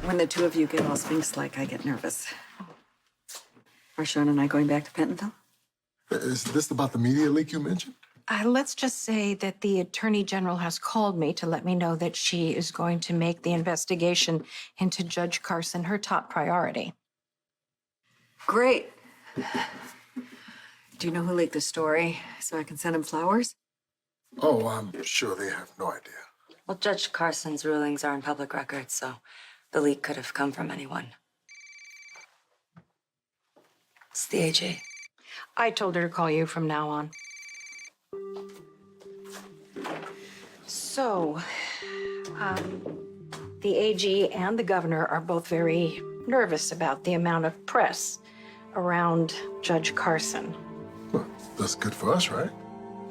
When the two of you get all sphinx-like, I get nervous. Are Shawn and I going back to Pentonville? Is this about the media leak you mentioned? Let's just say that the Attorney General has called me to let me know that she is going to make the investigation into Judge Carson her top priority. Great. Do you know who leaked the story so I can send him flowers? Oh, I'm sure they have no idea. Well, Judge Carson's rulings are in public record, so the leak could have come from anyone. It's the AG. I told her to call you from now on. So, the AG and the governor are both very nervous about the amount of press around Judge Carson. Well, that's good for us, right?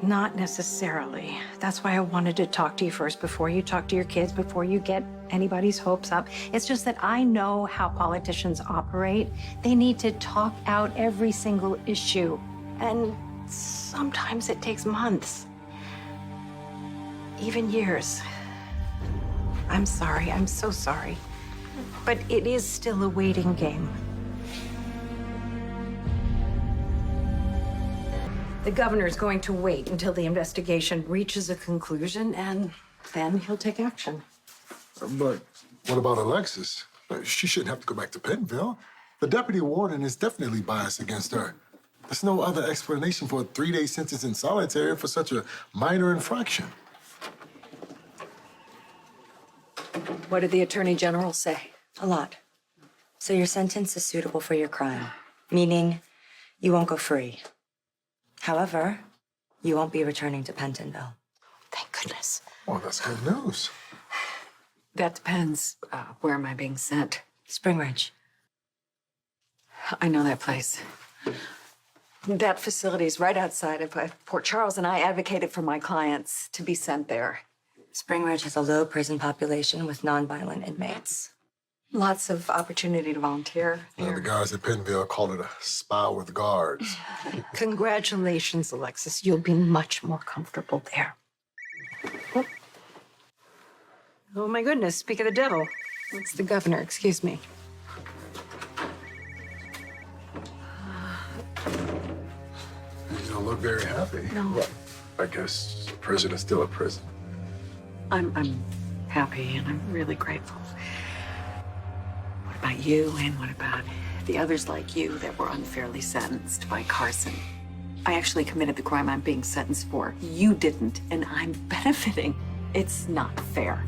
Not necessarily. That's why I wanted to talk to you first before you talk to your kids, before you get anybody's hopes up. It's just that I know how politicians operate. They need to talk out every single issue. And sometimes it takes months, even years. I'm sorry. I'm so sorry. But it is still a waiting game. The governor's going to wait until the investigation reaches a conclusion, and then he'll take action. But what about Alexis? She shouldn't have to go back to Pentonville. The deputy warden is definitely biased against her. There's no other explanation for a 3-day sentence in solitary for such a minor infraction. What did the Attorney General say? A lot. So your sentence is suitable for your crime, meaning you won't go free. However, you won't be returning to Pentonville. Thank goodness. Oh, that's good news. That depends. Where am I being sent? Spring Ridge. I know that place. That facility is right outside of Port Charles, and I advocated for my clients to be sent there. Spring Ridge has a low prison population with nonviolent inmates. Lots of opportunity to volunteer The guys at Pentonville call it a spa with guards. Congratulations, Alexis. You'll be much more comfortable there. Oh, my goodness. Speak of the devil. It's the governor. Excuse me. You don't look very happy. No. Well, I guess prison is still a prison. I'm happy, and I'm really grateful. What about you, and what about the others like you that were unfairly sentenced by Carson? I actually committed the crime I'm being sentenced for. You didn't, and I'm benefiting. It's not fair.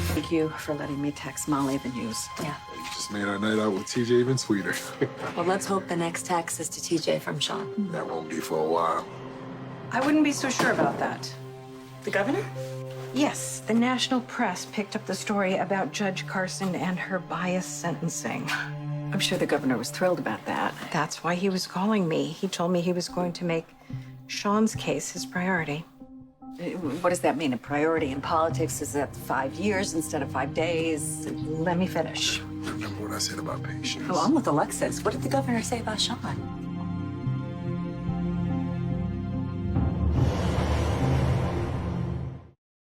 Thank you for letting me text Molly the news. Yeah. You just made our night out with TJ even sweeter. Well, let's hope the next text is to TJ from Shawn. That won't be for a while. I wouldn't be so sure about that. The governor? Yes, the national press picked up the story about Judge Carson and her biased sentencing. I'm sure the governor was thrilled about that. That's why he was calling me. He told me he was going to make Shawn's case his priority. What does that mean? A priority in politics is that 5 years instead of 5 days? Let me finish. Remember what I said about patience? Along with Alexis, what did the governor say about Shawn?